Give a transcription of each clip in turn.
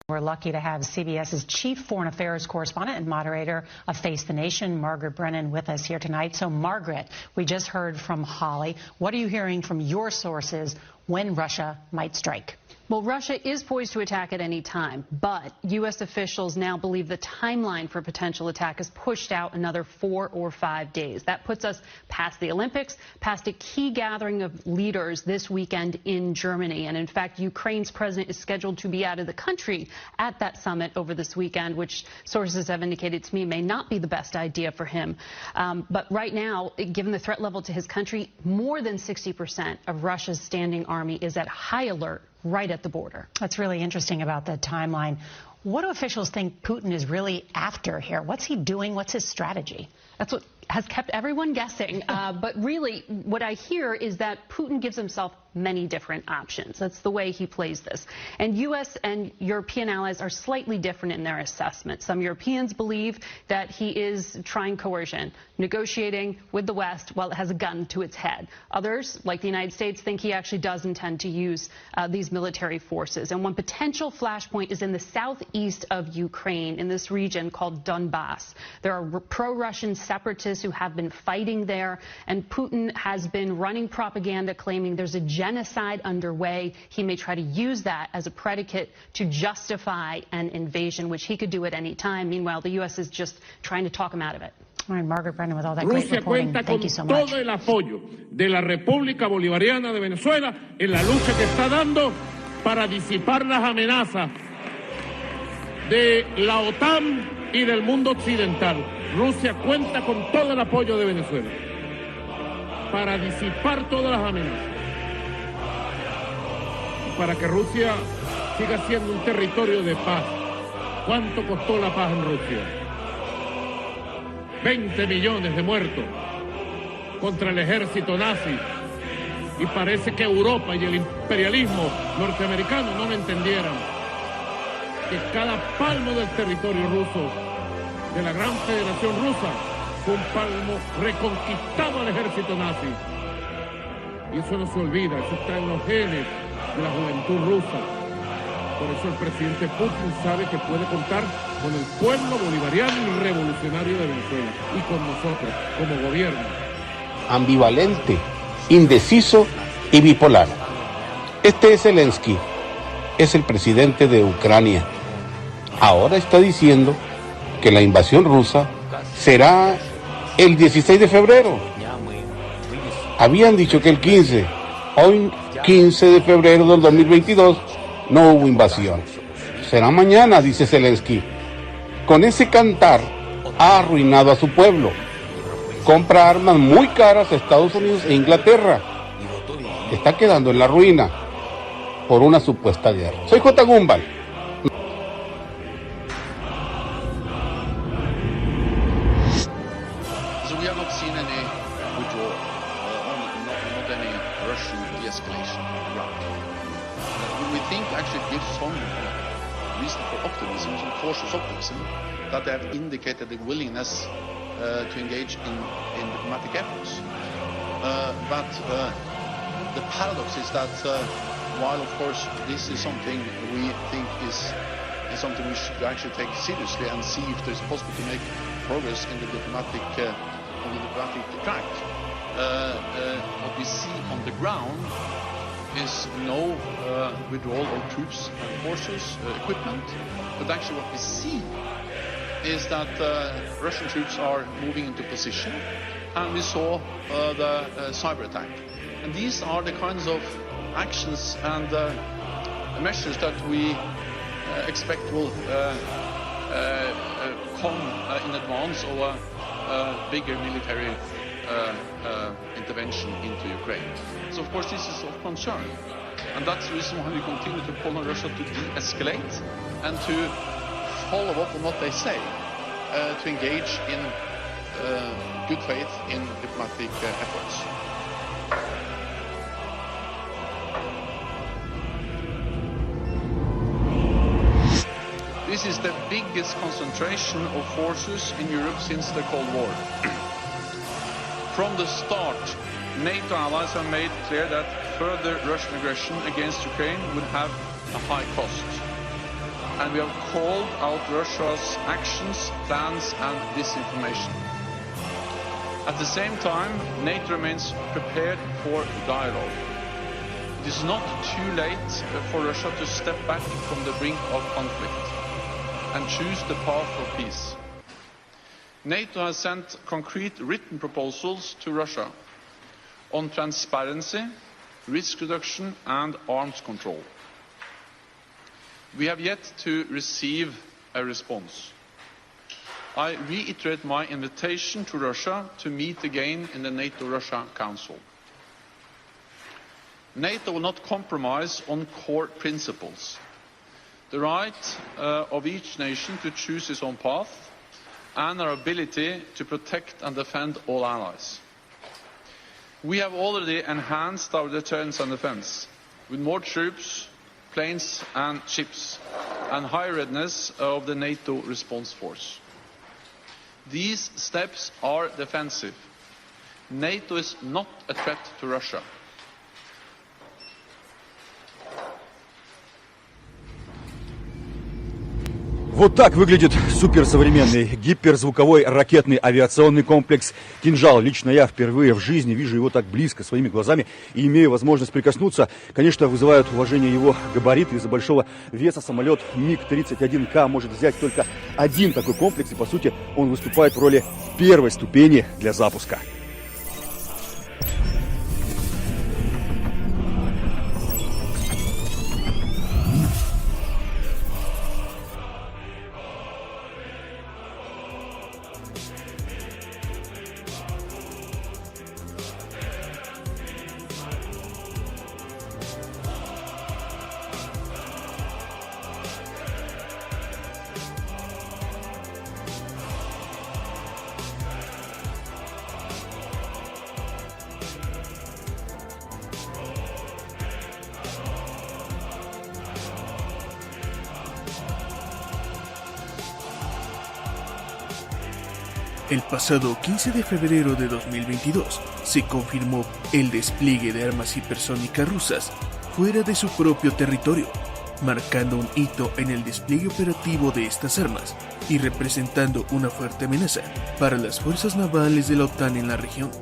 We're lucky to have CBS's chief foreign affairs correspondent and moderator of Face the Nation, Margaret Brennan, with us here tonight. So, Margaret, we just heard from Holly. What are you hearing from your sources when Russia might strike? Well, Russia is poised to attack at any time, but U.S. officials now believe the timeline for a potential attack is pushed out another 4 or 5 days. That puts us past the Olympics, past a key gathering of leaders this weekend in Germany. And in fact, Ukraine's president is scheduled to be out of the country at that summit over this weekend, which sources have indicated to me may not be the best idea for him. But right now, given the threat level to his country, more than 60% of Russia's standing army is at high alert right at the border. That's really interesting about the timeline. What do officials think Putin is really after here? What's he doing? What's his strategy? That's what has kept everyone guessing. But really, what I hear is that Putin gives himself many different options. That's the way he plays this. And U.S. and European allies are slightly different in their assessment. Some Europeans believe that he is trying coercion, negotiating with the West while it has a gun to its head. Others, like the United States, think he actually does intend to use these military forces. And one potential flashpoint is in the southeast of Ukraine, in this region called Donbass. There are pro-Russian separatists who have been fighting there, and Putin has been running propaganda claiming there's a genocide underway. He may try to use that as a predicate to justify an invasion, which he could do at any time. Meanwhile, the U.S. is just trying to talk him out of it. All right, Margaret Brennan with all that great reporting. Thank you so much. Todo el apoyo de la República Bolivariana de Venezuela en la lucha que está dando para disipar las amenazas de la OTAN y del mundo occidental. Rusia cuenta con todo el apoyo de Venezuela para disipar todas las amenazas, para que Rusia siga siendo un territorio de paz. ¿Cuánto costó la paz en Rusia? 20 millones de muertos contra el ejército nazi. Y parece que Europa y el imperialismo norteamericano no lo entendieran. Que cada palmo del territorio ruso, de la gran federación rusa, fue un palmo reconquistado al ejército nazi. Y eso no se olvida, eso está en los genes de la juventud rusa. Por eso el presidente Putin sabe que puede contar con el pueblo bolivariano y revolucionario de Venezuela y con nosotros como gobierno. Ambivalente, indeciso y bipolar. Este es Zelensky, es el presidente de Ucrania. Ahora está diciendo que la invasión rusa será el 16 de febrero. Habían dicho que el 15. Hoy, 15 de febrero del 2022, no hubo invasión. Será mañana, dice Zelensky. Con ese cantar ha arruinado a su pueblo. Compra armas muy caras a Estados Unidos e Inglaterra. Está quedando en la ruina por una supuesta guerra. Soy J. Gumbal. So we have not seen any withdrawal, not any Russian de-escalation route. We think actually it gives some reason for optimism, some cautious optimism, that they have indicated the willingness to engage in diplomatic efforts. But the paradox is that while of course this is something we think is something we should actually take seriously and see if there's possible to make progress in the diplomatic track, what we see on the ground is no withdrawal of troops and forces, equipment, but actually what we see is that Russian troops are moving into position, and we saw the cyber attack. And these are the kinds of actions and measures that we expect will come in advance of a bigger military intervention into Ukraine. So of course this is of concern, and that's the reason why we continue to call on Russia to de-escalate and to follow up on what they say, to engage in good faith in diplomatic efforts. This is the biggest concentration of forces in Europe since the Cold War. From the start, NATO allies have made clear that further Russian aggression against Ukraine would have a high cost. and we have called out Russia's actions, plans and disinformation. At the same time, NATO remains prepared for dialogue. It is not too late for Russia to step back from the brink of conflict and choose the path of peace. NATO has sent concrete written proposals to Russia on transparency, risk reduction and arms control. We have yet to receive a response. I reiterate my invitation to Russia to meet again in the NATO-Russia Council. NATO will not compromise on core principles. The right of each nation to choose its own path and our ability to protect and defend all allies. We have already enhanced our deterrence and defense with more troops, planes and ships and high readiness of the NATO response force. These steps are defensive. NATO is not a threat to Russia. Вот так выглядит суперсовременный гиперзвуковой ракетный авиационный комплекс «Кинжал». Лично я впервые в жизни вижу его так близко, своими глазами, и имею возможность прикоснуться. Конечно, вызывают уважение его габариты. Из-за большого веса самолет МиГ-31К может взять только один такой комплекс, и по сути он выступает в роли первой ступени для запуска. El pasado 15 de febrero de 2022 se confirmó el despliegue de armas hipersónicas rusas fuera de su propio territorio, marcando un hito en el despliegue operativo de estas armas y representando una fuerte amenaza para las fuerzas navales de la OTAN en la región.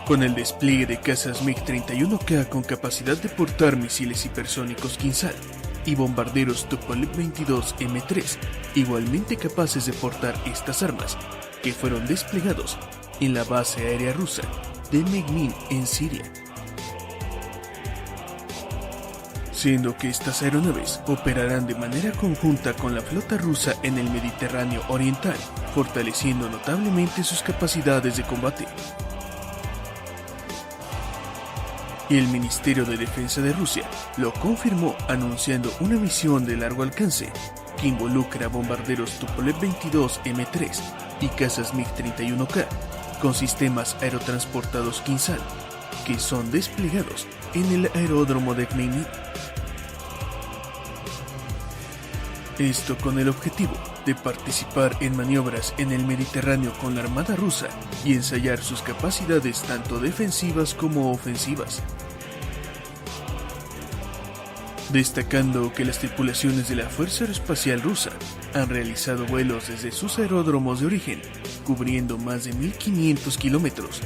Con el despliegue de cazas MiG-31K con capacidad de portar misiles hipersónicos Kinzhal y bombarderos Tupolev-22 M3, igualmente capaces de portar estas armas, que fueron desplegados en la base aérea rusa de Megmin en Siria. Siendo que estas aeronaves operarán de manera conjunta con la flota rusa en el Mediterráneo Oriental, fortaleciendo notablemente sus capacidades de combate. Y el Ministerio de Defensa de Rusia lo confirmó anunciando una misión de largo alcance que involucra bombarderos Tupolev-22 M3 y cazas MiG-31K con sistemas aerotransportados Kinzhal que son desplegados en el aeródromo de Khmeimim. Esto con el objetivo de participar en maniobras en el Mediterráneo con la Armada rusa y ensayar sus capacidades tanto defensivas como ofensivas. Destacando que las tripulaciones de la Fuerza Aeroespacial Rusa han realizado vuelos desde sus aeródromos de origen, cubriendo más de 1.500 kilómetros.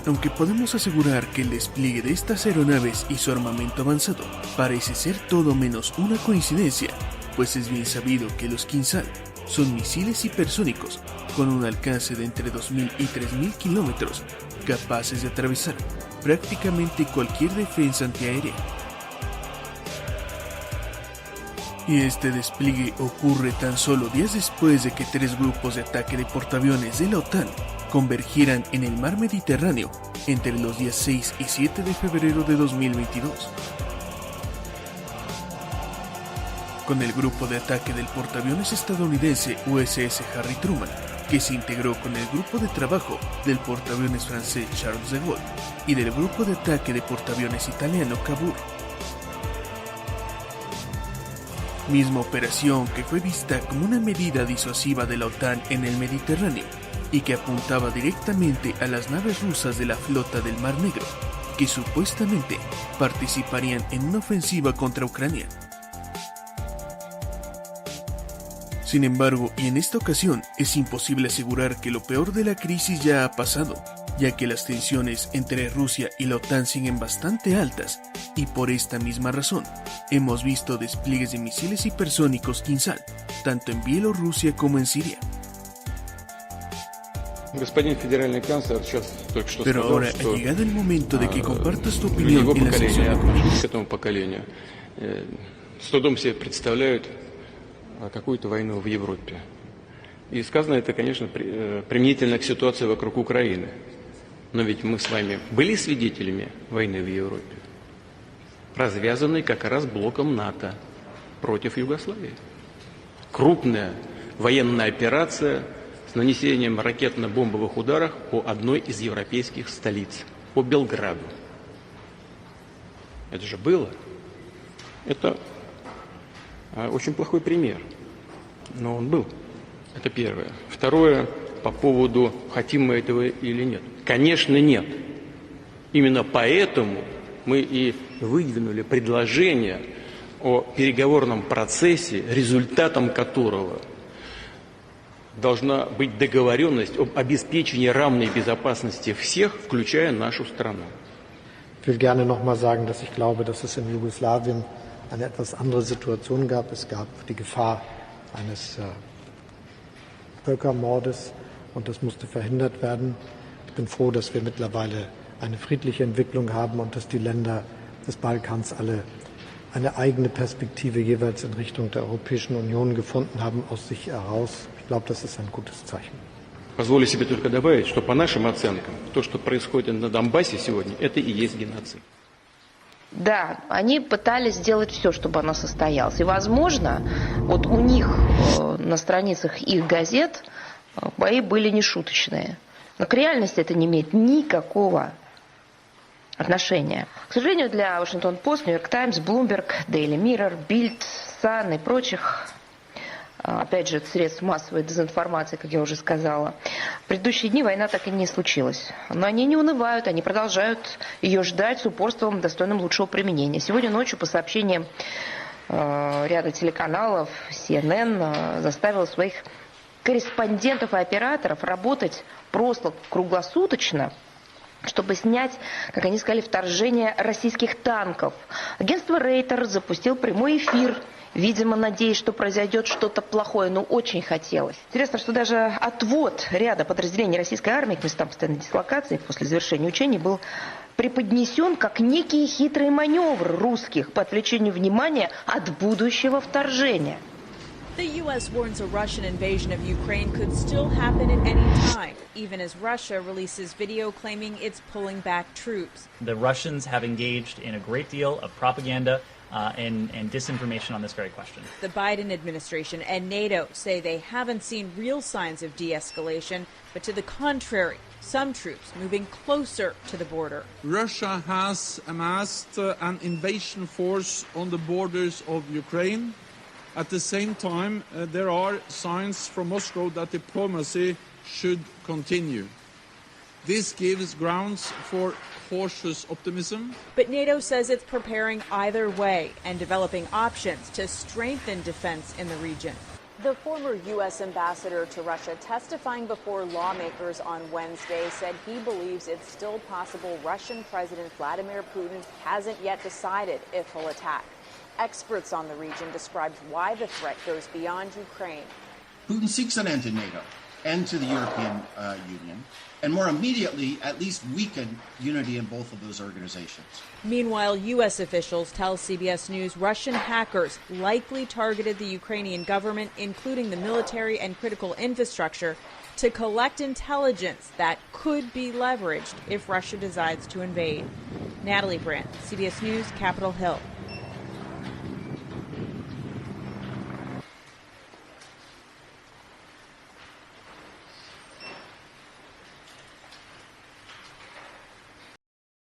Aunque podemos asegurar que el despliegue de estas aeronaves y su armamento avanzado parece ser todo menos una coincidencia, pues es bien sabido que los Kinzhal son misiles hipersónicos con un alcance de entre 2.000 y 3.000 kilómetros, capaces de atravesar prácticamente cualquier defensa antiaérea. Y este despliegue ocurre tan solo días después de que 3 grupos de ataque de portaaviones de la OTAN convergieran en el mar Mediterráneo entre los días 6 y 7 de febrero de 2022. Con el grupo de ataque del portaaviones estadounidense USS Harry Truman, que se integró con el grupo de trabajo del portaaviones francés Charles de Gaulle y del grupo de ataque de portaaviones italiano Cavour. Misma operación que fue vista como una medida disuasiva de la OTAN en el Mediterráneo y que apuntaba directamente a las naves rusas de la flota del Mar Negro, que supuestamente participarían en una ofensiva contra Ucrania. Sin embargo, y en esta ocasión, es imposible asegurar que lo peor de la crisis ya ha pasado, ya que las tensiones entre Rusia y la OTAN siguen bastante altas, y por esta misma razón, hemos visto despliegues de misiles hipersónicos Kinzhal, tanto en Bielorrusia como en Siria. Pero ahora ha llegado el momento de que compartas tu opinión en la sección de comentarios. Какую-то войну в Европе. И сказано это, конечно, применительно к ситуации вокруг Украины. Но ведь мы с вами были свидетелями войны в Европе, развязанной как раз блоком НАТО против Югославии. Крупная военная операция с нанесением ракетно-бомбовых ударов по одной из европейских столиц, по Белграду. Это же было. Это очень плохой пример, но он был. Это первое. Второе, по поводу, хотим мы этого или нет. Конечно, нет. Именно поэтому мы и выдвинули предложение о переговорном процессе, результатом которого должна быть договоренность об обеспечении равной безопасности всех, включая нашу страну. Ich will gerne noch mal sagen, dass ich glaube, dass es in Jugoslawien eine etwas andere Situation gab. Es gab die Gefahr eines Völkermordes und das musste verhindert werden. Ich bin froh, dass wir mittlerweile eine friedliche Entwicklung haben und dass die Länder des Balkans alle eine eigene Perspektive jeweils in Richtung der Europäischen Union gefunden haben aus sich heraus. Ich glaube, das ist ein gutes Zeichen. Позволю себе только добавить, что по нашим оценкам, то, что происходит на Донбассе сегодня, это и есть геноцид. Да, они пытались сделать все, чтобы оно состоялось. И, возможно, вот у них на страницах их газет бои были нешуточные. Но к реальности это не имеет никакого отношения. К сожалению, для Washington-Post, New York Times, Bloomberg, Daily Mirror, Bild, Sun и прочих, опять же, средств массовой дезинформации, как я уже сказала, в предыдущие дни война так и не случилась. Но они не унывают, они продолжают ее ждать с упорством, достойным лучшего применения. Сегодня ночью, по сообщениям ряда телеканалов, CNN заставила своих корреспондентов и операторов работать просто круглосуточно, чтобы снять, как они сказали, вторжение российских танков. Агентство Рейтер запустил прямой эфир, видимо, надеясь, что произойдет что-то плохое, но очень хотелось. Интересно, что даже отвод ряда подразделений российской армии к местам постоянной дислокации после завершения учений был преподнесен как некий хитрый маневр русских по отвлечению внимания от будущего вторжения. The U.S. warns a Russian invasion of Ukraine could still happen at any time, even as Russia releases video claiming it's pulling back troops. The Russians have engaged in a great deal of propaganda and disinformation on this very question. The Biden administration and NATO say they haven't seen real signs of de-escalation, but to the contrary, some troops moving closer to the border. Russia has amassed an invasion force on the borders of Ukraine. At the same time, there are signs from Moscow that diplomacy should continue. This gives grounds for cautious optimism. But NATO says it's preparing either way and developing options to strengthen defense in the region. The former U.S. ambassador to Russia testifying before lawmakers on Wednesday said he believes it's still possible Russian President Vladimir Putin hasn't yet decided if he'll attack. Experts on the region described why the threat goes beyond Ukraine. Putin seeks an end to NATO and to the European Union, and more immediately, at least weaken unity in both of those organizations. Meanwhile, U.S. officials tell CBS News Russian hackers likely targeted the Ukrainian government, including the military and critical infrastructure, to collect intelligence that could be leveraged if Russia decides to invade. Natalie Brandt, CBS News, Capitol Hill.